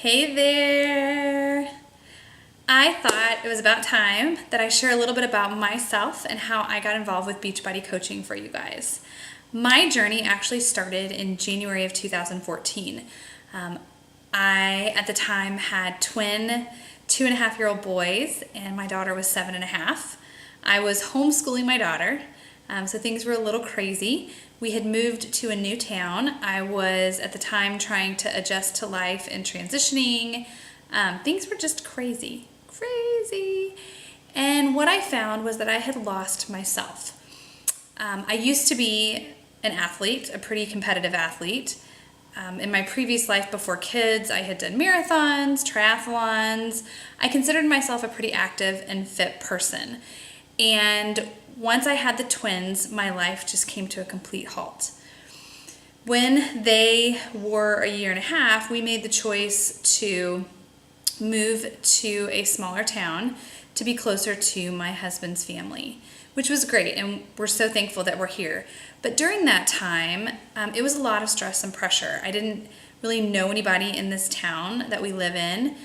Hey there! I thought it was about time that I share a little bit about myself and how I got involved with Beachbody coaching for you guys. My journey actually started in January of 2014. I, at the time, had twin 2.5-year-old boys, and my daughter was 7.5. I was homeschooling my daughter, so things were a little crazy. We had moved to a new town. I was, at the time, trying to adjust to life and transitioning. Things were just crazy. And what I found was that I had lost myself. I used to be an athlete, a pretty competitive athlete. In my previous life before kids, I had done marathons, triathlons. I considered myself a pretty active and fit person. And once I had the twins, my life just came to a complete halt. When they were 1.5 years, we made the choice to move to a smaller town to be closer to my husband's family, which was great, and we're so thankful that we're here. But during that time, it was a lot of stress and pressure. I didn't really know anybody in this town that we live in.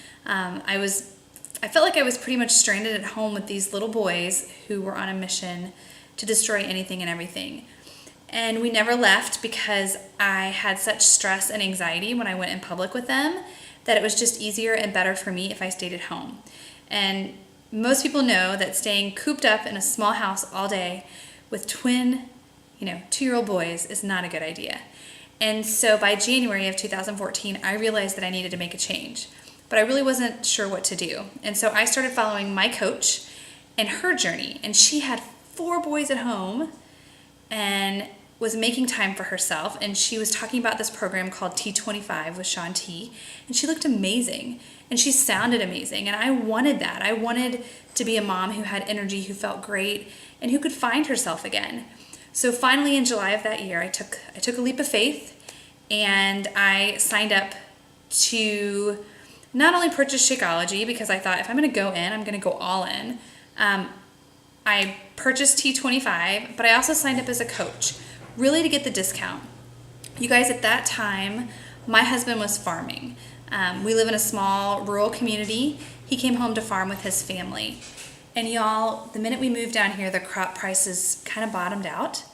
I felt like I was pretty much stranded at home with these little boys who were on a mission to destroy anything and everything. And we never left because I had such stress and anxiety when I went in public with them that it was just easier and better for me if I stayed at home. And most people know that staying cooped up in a small house all day with twin, 2-year-old boys is not a good idea. And so by January of 2014, I realized that I needed to make a change. But I really wasn't sure what to do. And so I started following my coach and her journey. And she had 4 boys at home and was making time for herself. And she was talking about this program called T25 with Shaun T. And she looked amazing. And she sounded amazing. And I wanted that. I wanted to be a mom who had energy, who felt great, and who could find herself again. So finally in July of that year, I took a leap of faith, and I signed up to not only purchase Shakeology, because I thought if I'm going to go in, I'm going to go all in. I purchased T25, but I also signed up as a coach, really to get the discount. You guys, at that time, my husband was farming. We live in a small rural community. He came home to farm with his family. And y'all, the minute we moved down here, the crop prices kind of bottomed out.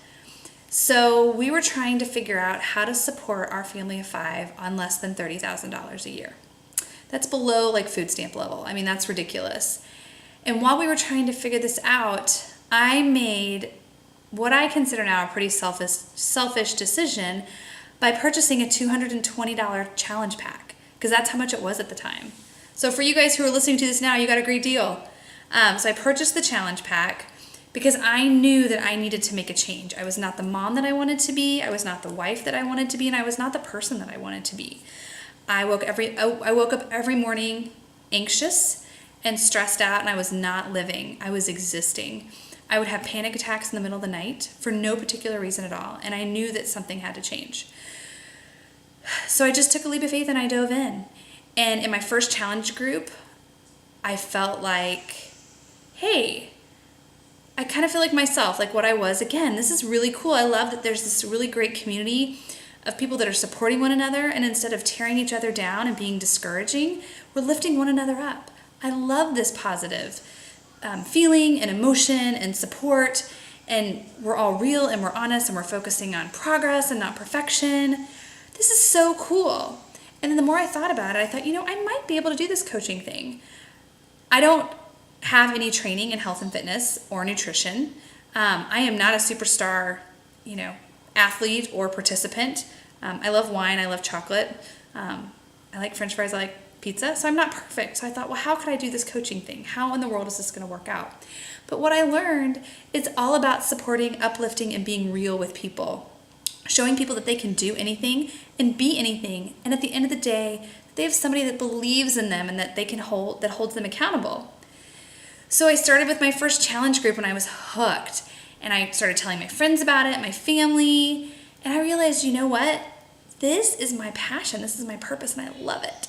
So we were trying to figure out how to support our family of 5 on less than $30,000 a year. That's below like food stamp level. I mean, that's ridiculous. And while we were trying to figure this out, I made what I consider now a pretty selfish decision by purchasing a $220 challenge pack, because that's how much it was at the time. So for you guys who are listening to this now, you got a great deal. So I purchased the challenge pack because I knew that I needed to make a change. I was not the mom that I wanted to be. I was not the wife that I wanted to be, and I was not the person that I wanted to be. I woke up every morning anxious and stressed out, and I was not living. I was existing. I would have panic attacks in the middle of the night for no particular reason at all, and I knew that something had to change. So I just took a leap of faith and I dove in. And in my first challenge group, I felt like, hey, I kind of feel like myself, like what I was. Again, this is really cool. I love that there's this really great community of people that are supporting one another, and instead of tearing each other down and being discouraging, we're lifting one another up. I love this positive feeling and emotion and support, and we're all real and we're honest and we're focusing on progress and not perfection. This is so cool. And then the more I thought about it, I thought, I might be able to do this coaching thing. I don't have any training in health and fitness or nutrition. I am not a superstar, athlete or participant. I love wine, I love chocolate, I like French fries, I like pizza, so I'm not perfect. So I thought, well, how could I do this coaching thing? How in the world is this going to work out? But what I learned, it's all about supporting, uplifting, and being real with people, showing people that they can do anything and be anything, and at the end of the day, they have somebody that believes in them and that they can hold, that holds them accountable. So I started with my first challenge group and I was hooked. And I started telling my friends about it, my family, and I realized, you know what? This is my passion. This is my purpose, and I love it.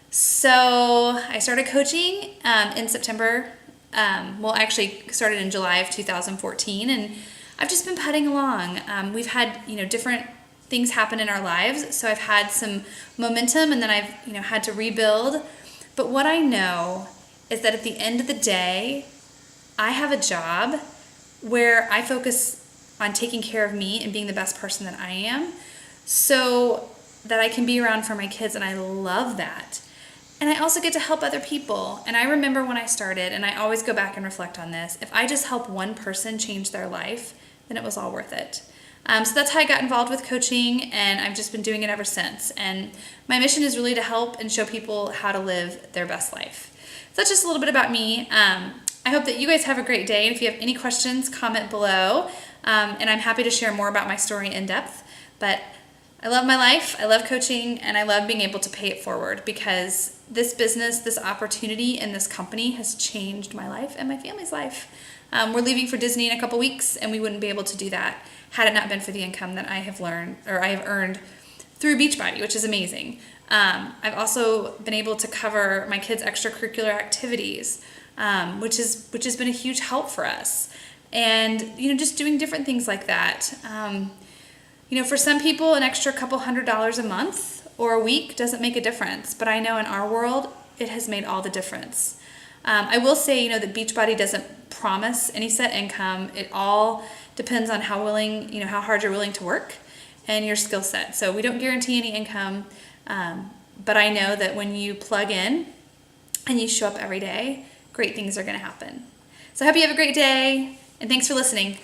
So I started coaching in September. Actually started in July of 2014, and I've just been putting along. We've had, different things happen in our lives. So I've had some momentum, and then I've had to rebuild. But what I know is that at the end of the day, I have a job where I focus on taking care of me and being the best person that I am, so that I can be around for my kids, and I love that. And I also get to help other people. And I remember when I started, and I always go back and reflect on this, if I just help one person change their life, then it was all worth it. So that's how I got involved with coaching, and I've just been doing it ever since. And my mission is really to help and show people how to live their best life. So that's just a little bit about me. I hope that you guys have a great day. And if you have any questions, comment below. And I'm happy to share more about my story in depth. But I love my life, I love coaching, and I love being able to pay it forward, because this business, this opportunity, and this company has changed my life and my family's life. We're leaving for Disney in a couple weeks, and we wouldn't be able to do that had it not been for the income that I have earned through Beachbody, which is amazing. I've also been able to cover my kids' extracurricular activities, which has been a huge help for us. And just doing different things like that. For some people, an extra couple $100s a month or a week doesn't make a difference, but I know in our world, it has made all the difference. I will say, that Beachbody doesn't promise any set income. It all depends on how hard you're willing to work and your skill set. So we don't guarantee any income, but I know that when you plug in and you show up every day, great things are going to happen. So I hope you have a great day, and thanks for listening.